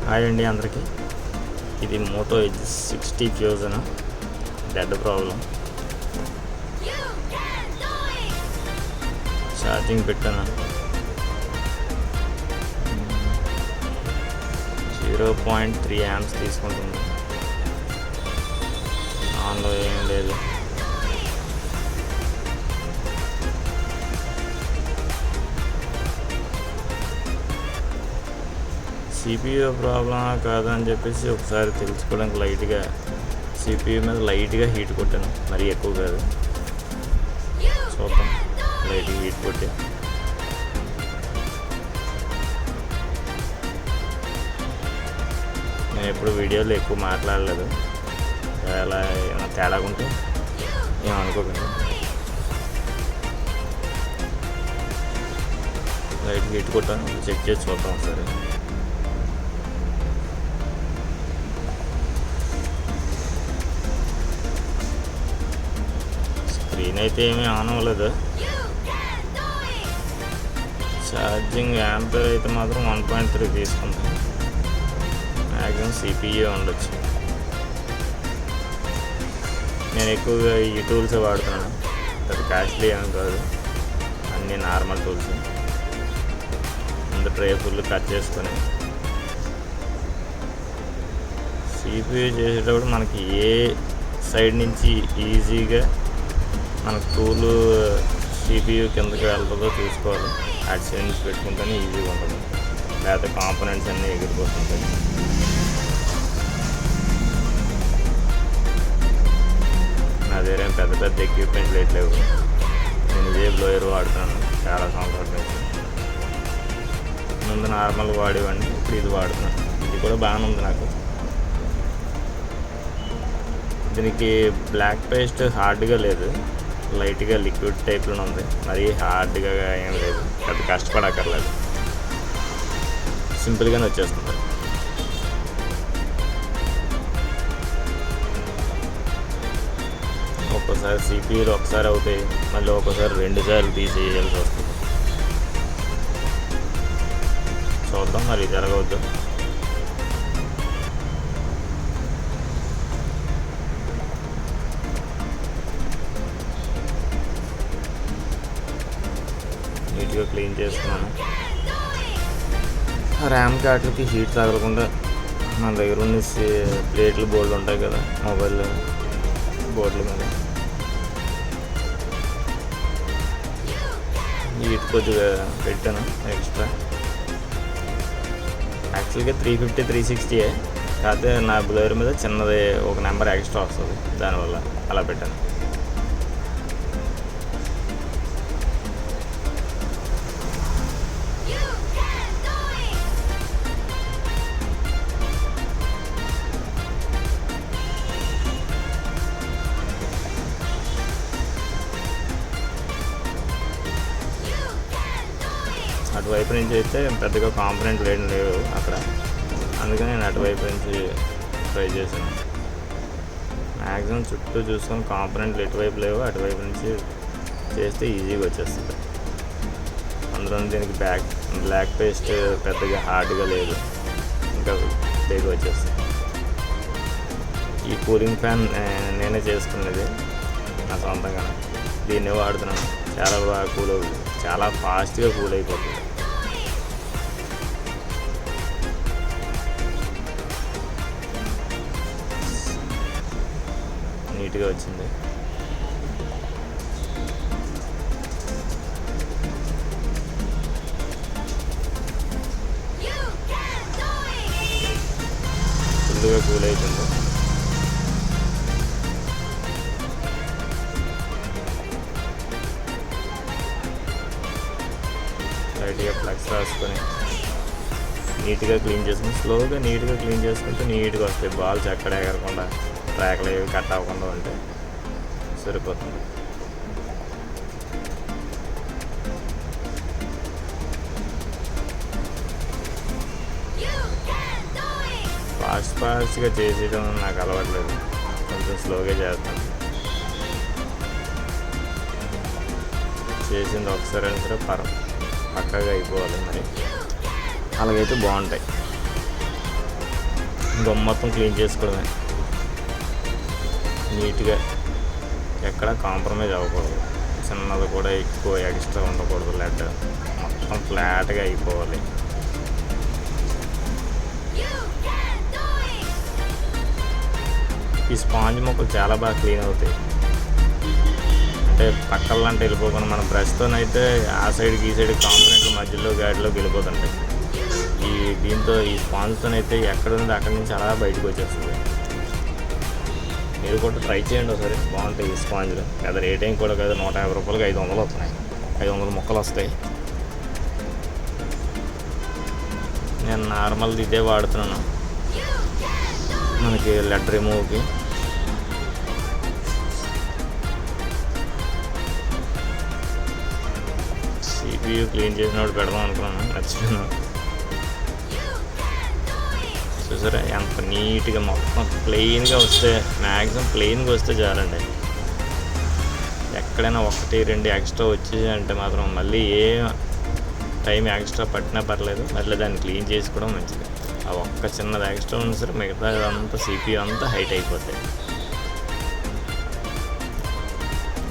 Hi అండి అందరికీ. ఇది Moto H60 fusion dead problem. Charging పెట్టాను 0.3 amps తీసుకుంటుంది. ఆన్లో ఏం లేదు. CPU ప్రాబ్లమా కాదా అని చెప్పేసి ఒకసారి తెలుసుకోవడానికి లైట్గా CPU మీద లైట్గా హీట్ కొట్టాను, మరీ ఎక్కువ కాదు. చూద్దాం, లైట్గా హీట్ కొట్టి నేను ఎప్పుడు వీడియోలో ఎక్కువ మాట్లాడలేదు. అలా ఏమైనా తేడాగా ఉంటే ఏమనుకోకండి. లైట్గా హీట్ కొట్టాను, చెక్ చేసి చూద్దాం ఒకసారి. స్క్రీన్ అయితే ఏమీ ఆన్ అవ్వలేదు. ఛార్జింగ్ యాంపేర్ అయితే మాత్రం 1.3 తీసుకుంది. మ్యాక్సిమం CPU ఉండొచ్చు. నేను ఎక్కువగా ఈ టూల్సే వాడుతున్నాను. అది కాస్ట్లీ ఏమి కాదు, అన్నీ నార్మల్ టూల్స్. ముందు ట్రే ఫుల్ కట్ చేసుకొని CPU చేసేటప్పుడు మనకి ఏ సైడ్ నుంచి ఈజీగా మనకు టూలు CPU కిందకి వెళ్తుందో చూసుకోవాలి. అటు సైడ్ నుంచి పెట్టుకుంటేనే ఈజీగా ఉంటుంది, లేకపోతే కాంపోనెంట్స్ అన్నీ ఎగిరిపోతుంటాయి. నా దగ్గర పెద్ద పెద్ద ఎక్విప్మెంట్లు లేవు. నేను ఇదే బ్లోయర్ వాడుతున్నాను చాలా సంవత్సరాల నుంచి. ముందు నార్మల్ వాడేవాడిని, ఇప్పుడు ఇది వాడుతున్నాను. ఇది కూడా బాగానే ఉంది నాకు. దీనికి బ్లాక్ పేస్ట్ హార్డ్గా లేదు, లైట్గా లిక్విడ్ టైప్లోనే ఉంది. మరీ హార్డ్గా ఏం లేదు, పెద్ద కష్టపడక్కర్లేదు, సింపుల్గానే వచ్చేస్తుంది. ఒక్కోసారి CPUలు ఒకసారి అవుతాయి, మళ్ళీ ఒక్కోసారి 2 సార్లు తీసేయాల్సి వస్తుంది. చూద్దాం మరి జరగవద్దు. నీట్గా క్లీన్ చేసుకున్నాను. ర్యామ్ కార్డులకి హీట్ తగలకుండా మన దగ్గర ఉన్న ప్లేట్లు బోర్డులు ఉంటాయి కదా, మొబైల్ బోర్డుల మీద హీట్ కొద్దిగా పెట్టాను ఎక్స్ట్రా. యాక్చువల్గా 350, 360 కాకపోతే నా బ్లోయర్ మీద చిన్నది ఒక నెంబర్ ఎక్స్ట్రా వస్తుంది, దానివల్ల అలా పెట్టాను. అటువైపు నుంచి అయితే పెద్దగా కాంపోనెంట్ లేవు అక్కడ, అందుకని నేను అటువైపు నుంచి ట్రై చేశాను. మ్యాక్సిమం చుట్టూ చూసుకొని కాంపోనెంట్లు ఎటువైపు లేవు అటువైపు నుంచి చేస్తే ఈజీగా వచ్చేస్తుంది. అందులో దీనికి బ్లాక్ పేస్ట్ పెద్దగా హార్డ్గా లేదు, ఇంకా బేగా వచ్చేస్తుంది. ఈ కూలింగ్ ఫ్యాన్ నేనే చేసుకునేది నా సొంతంగా, దీన్నే వాడుతున్నాను. చాలా బాగా కూల్ అవుతుంది, చాలా ఫాస్ట్గా కూల్ అయిపోతుంది. నీట్గా వచ్చింది. ఫుల్గా కూల్ అవుతుంది. లైట్గా ఫ్లక్స్ రాసుకొని నీట్గా క్లీన్ చేసుకుని స్లోగా నీట్గా క్లీన్ చేసుకుంటే నీట్గా వస్తాయి. బాల్స్ ఎక్కడ ఎగరకుండా, ట్రాక్లు ఏవి కట్ అవ్వకుండా ఉంటే సరిపోతుంది. ఫాస్ట్గా చేసేయడం నాకు అలవాట్లేదు, కొంచెం స్లోగా చేస్తాను. చేసింది ఒకసారి అయినా సరే పక్కగా అయిపోవాలి, మరి అలాగైతే బాగుంటాయి. గమ్ మొత్తం క్లీన్ చేసుకోవడమే నీట్గా, ఎక్కడ కాంప్రమైజ్ అవ్వకూడదు. చిన్నది కూడా ఎక్కువ ఎక్స్ట్రా ఉండకూడదు. లెడ్ మొత్తం ఫ్లాట్గా అయిపోవాలి. ఈ స్పాంజ్ మొక్కలు చాలా బాగా క్లీన్ అవుతాయి. అంటే పక్కలంటే వెళ్ళిపోకుండా మన బ్రష్తోనైతే ఆ సైడ్కి ఈ సైడ్ కాంపొనెంట్ల మధ్యలో గాడిలోకి వెళ్ళిపోతుంటాయి. దీంతో ఈ స్పాంజ్తోనైతే ఎక్కడ ఉంది అక్కడి నుంచి అలా బయటకు వచ్చేస్తుంది. మీరు కూడా ట్రై చేయండి ఒకసారి, బాగుంటాయి ఈ స్పాంజ్లు. లేదా రేట్ ఏం కూడా కాదు, 150 రూపాయలకి 500 వస్తున్నాయి. 500 మొక్కలు వస్తాయి. నేను నార్మల్ది ఇదే వాడుతున్నాను మనకి లెడ్ రిమూవ్కి. CPU క్లీన్ చేసినప్పుడు పెడదాం అనుకున్నాను, మర్చిపోయాను. చూసారా ఎంత నీట్గా మొత్తం ప్లెయిన్గా వస్తే, మ్యాక్సిమం ప్లెయిన్గా వస్తే చాలండి. ఎక్కడైనా 1-2 ఎక్స్ట్రా వచ్చేసి అంటే మాత్రం మళ్ళీ ఏ టైం ఎక్స్ట్రా పట్టినా పర్లేదు, మళ్ళీ దాన్ని క్లీన్ చేసుకోవడం మంచిది. ఆ ఒక్క చిన్నది ఎక్స్ట్రా ఉంది సరే, మిగతా అంతా CPU అంతా హైట్ అయిపోతాయి.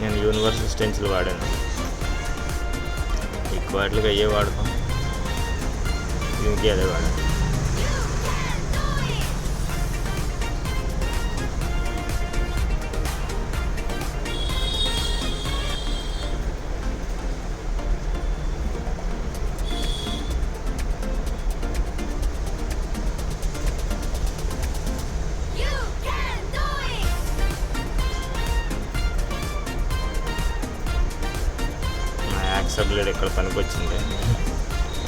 నేను యూనివర్సల్ స్టెన్సిల్ వాడాను, ఎక్కువ వాటికి అయ్యే వాడతాం, దీనికి అదే వాడాను. యాక్సా బ్లేడ్ ఇక్కడ పనికి వచ్చింది.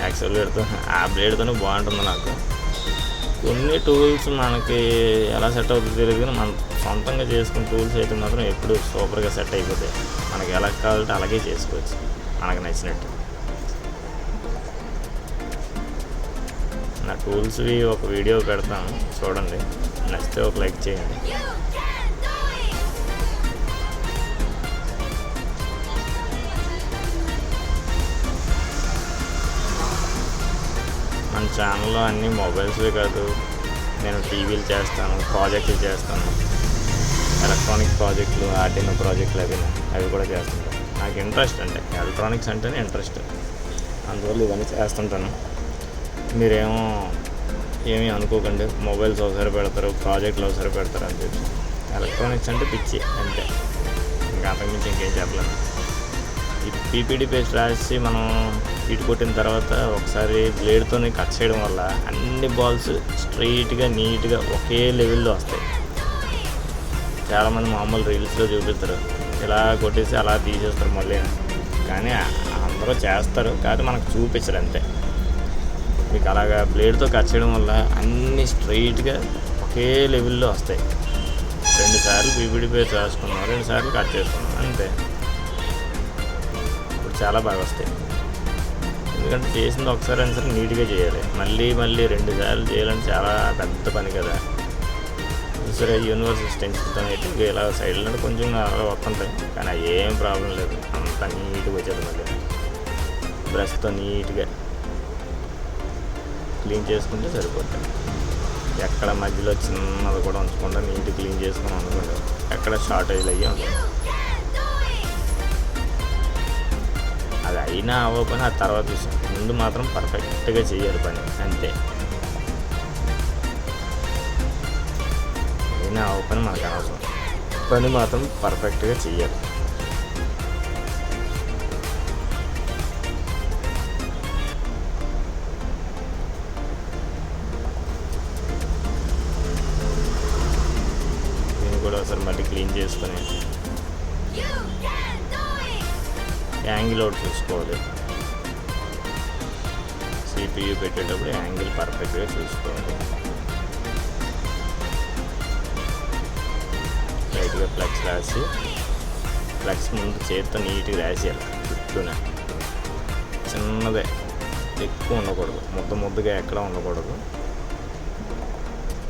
యాక్సా బ్లేడ్తో, ఆ బ్లేడ్తోనే బాగుంటుంది నాకు. కొన్ని టూల్స్ మనకి ఎలా సెట్ అవుతుందో తెలియదు, కానీ మనం సొంతంగా చేసుకున్న టూల్స్ అయితే మాత్రం ఎప్పుడు సూపర్గా సెట్ అయిపోతాయి. మనకి ఎలా కావాలంటే అలాగే చేసుకోవచ్చు, మనకు నచ్చినట్టు. నా టూల్స్వి ఒక వీడియో పెడతాను చూడండి, నచ్చితే ఒక లైక్ చేయండి. మన ఛానల్లో అన్నీ మొబైల్స్వే కాదు, నేను టీవీలు చేస్తాను, ప్రాజెక్టులు చేస్తాను, ఎలక్ట్రానిక్ ప్రాజెక్టులు, ఆర్డినో ప్రాజెక్టులు అవి కూడా చేస్తుంటాను. నాకు ఇంట్రెస్ట్, అంటే ఎలక్ట్రానిక్స్ అంటేనే ఇంట్రెస్ట్, అందువల్ల ఇవన్నీ చేస్తుంటాను. మీరేమో ఏమీ అనుకోకండి, మొబైల్స్ ఒకసారి పెడతారు, ప్రాజెక్టులు ఒకసారి పెడతారు అని చెప్పి. ఎలక్ట్రానిక్స్ అంటే పిచ్చి అంతే, ఇంకా అంతకుమించి ఇంకేం చెప్పలేను. ఈ పీపీడీ పేస్ట్ రాసి మనం ఇటు కొట్టిన తర్వాత ఒకసారి బ్లేడ్తో కట్ చేయడం వల్ల అన్ని బాల్స్ స్ట్రైట్గా నీట్గా ఒకే లెవెల్లో వస్తాయి. చాలామంది మామూలు రీల్స్లో చూపిస్తారు, ఇలా కొట్టేసి అలా తీసేస్తారు మళ్ళీ, కానీ అందరూ చేస్తారు, కానీ మనకు చూపించరు అంతే. మీకు అలాగా బ్లేడ్తో కట్ చేయడం వల్ల అన్నీ స్ట్రైట్గా ఒకే లెవెల్లో వస్తాయి. 2 సార్లు పీపీడీ పేస్ట్ రాసుకున్నాం, 2 సార్లు కట్ చేసుకున్నాం అంతే, చాలా బాగా వస్తాయి. ఎందుకంటే చేసింది ఒకసారి అయినా సరే నీట్గా చేయాలి, మళ్ళీ 2 సార్లు చేయాలంటే చాలా పెద్ద పని కదా. సరే యూనివర్సల్ స్టెన్సిల్తో అయితే ఇలా సైడ్లో కొంచెం అలా వస్తుంటాయి, కానీ అవి ఏం ప్రాబ్లం లేదు, అంత నీట్గా వచ్చేది. మళ్ళీ బ్రష్తో నీట్గా క్లీన్ చేసుకుంటే సరిపోతుంది. ఎక్కడ మధ్యలో చిన్నది కూడా ఉంచకుండా నీట్గా క్లీన్ చేసుకుని అనుకోండి, ఎక్కడ షార్టేజ్లు అయ్యి ఉంటుంది. అది అయినా అవ్వకపోయినా అది తర్వాత విషయం, ముందు మాత్రం పర్ఫెక్ట్గా చేయాలి పని అంతే. అయినా అవ్వకపోయినా మనకు అనవసరం, పని మాత్రం పర్ఫెక్ట్గా చేయాలి. దీన్ని కూడా ఒకసారి మళ్ళీ క్లీన్ చేసుకొని యాంగిల్ అవుట్ చూసుకోవాలి. CPU పెట్టేటప్పుడు యాంగిల్ పర్ఫెక్ట్గా చూసుకోవాలి. లైట్గా ఫ్లెక్స్ రాసి, ఫ్లెక్స్ ముందు చేతితో నీట్గా రాసేయాలి. చుట్టూనే చిన్నదే, ఎక్కువ ఉండకూడదు, ముద్దగా ఎక్కడ ఉండకూడదు.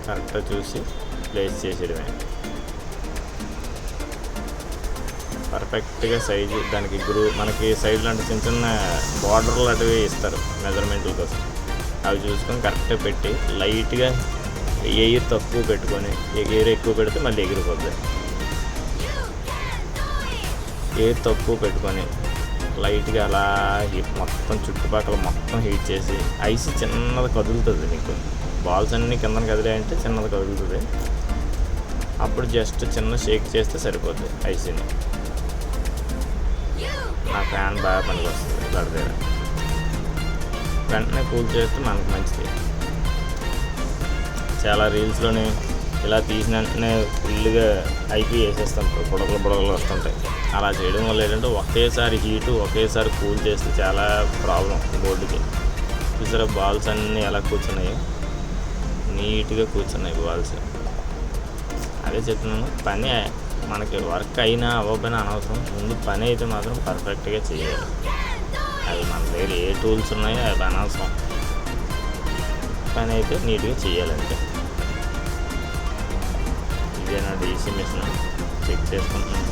కరెక్ట్గా చూసి ప్లేస్ చేసేయడమే. పర్ఫెక్ట్గా సైజు దానికి మనకి సైడ్లో అంటే చిన్న బార్డర్లు అటువే ఇస్తారు మెజర్మెంట్ల కోసం, అవి చూసుకొని కరెక్ట్గా పెట్టి లైట్గా ఎయిర్ తక్కువ పెట్టుకొని, ఎయిర్ ఎక్కువ పెడితే మళ్ళీ ఎగిరిపోద్ది. ఎయిర్ తక్కువ పెట్టుకొని లైట్గా అలా మొత్తం చుట్టుపక్కల మొత్తం హీట్ చేసి, ఐస్ చిన్నది కదులుతుంది. మీకు బాల్స్ అన్నీ కింద కదిలాయంటే చిన్నది కదులుతుంది. అప్పుడు జస్ట్ చిన్న షేక్ చేస్తే సరిపోద్ది ఐస్ని. నా ఫ్యాన్ బాగా పనికి వస్తుంది గడ దగ్గర. వెంటనే కూల్ చేస్తే మనకు మంచిది. చాలా రీల్స్లోని ఇలా తీసిన వెంటనే ఫుల్గా ఐపీ వేసేస్తాం, బుడగలు వస్తుంటాయి. అలా చేయడం వల్ల ఏంటంటే ఒకేసారి హీటు ఒకేసారి కూల్ చేస్తే చాలా ప్రాబ్లం బోర్డుకి. చూసారా బాల్స్ అన్నీ ఎలా కూర్చున్నాయి, నీట్గా కూర్చున్నాయి బాల్స్. అదే చెప్తున్నాను, పని మనకి వర్క్ అయినా అవ్వకపోయినా అనవసరం, ముందు పని అయితే మాత్రం పర్ఫెక్ట్గా చేయాలి. అది మన దగ్గర ఏ టూల్స్ ఉన్నాయో అవి అనవసరం, పని అయితే నీట్గా చేయాలంటే. ఇదే నా డీసీ మిషన్, చెక్ చేసుకుంటున్నాను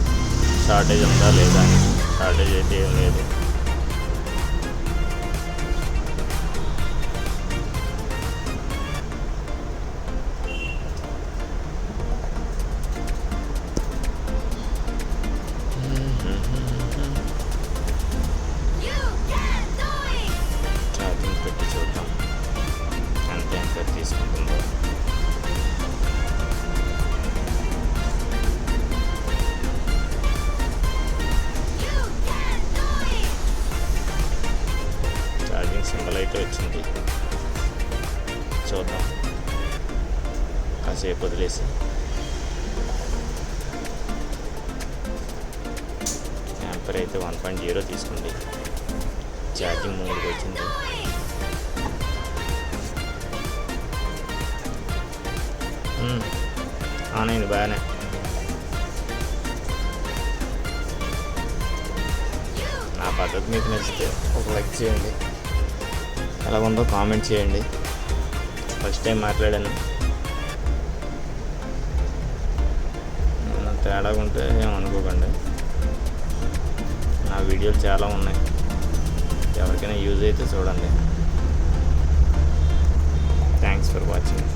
షార్టేజ్ ఉందా లేదా అని. షార్టేజ్ అయితే ఏం లేదు. ఛార్జింగ్ పెట్టి చూద్దాం ఎంత తీసుకుంటుందో. ఛార్జింగ్ సింబల్ అయితే వచ్చింది, చూద్దాం. కాసేపు వదిలేసి యాంపర్ అయితే 1.0 తీసుకోండి. ఛార్జింగ్ 3కి వచ్చింది. ఆన్ అయింది బాగానే. నా పద్ధతి మీకు నచ్చితే ఒక లైక్ చేయండి, ఎలా ఉందో కామెంట్ చేయండి. ఫస్ట్ టైం మాట్లాడాను, ఏమైనా తేడాగా ఉంటే ఏమనుకోకండి. నా వీడియోలు చాలా ఉన్నాయి, ఎవరికైనా యూజ్ అయితే చూడండి. Thanks for watching.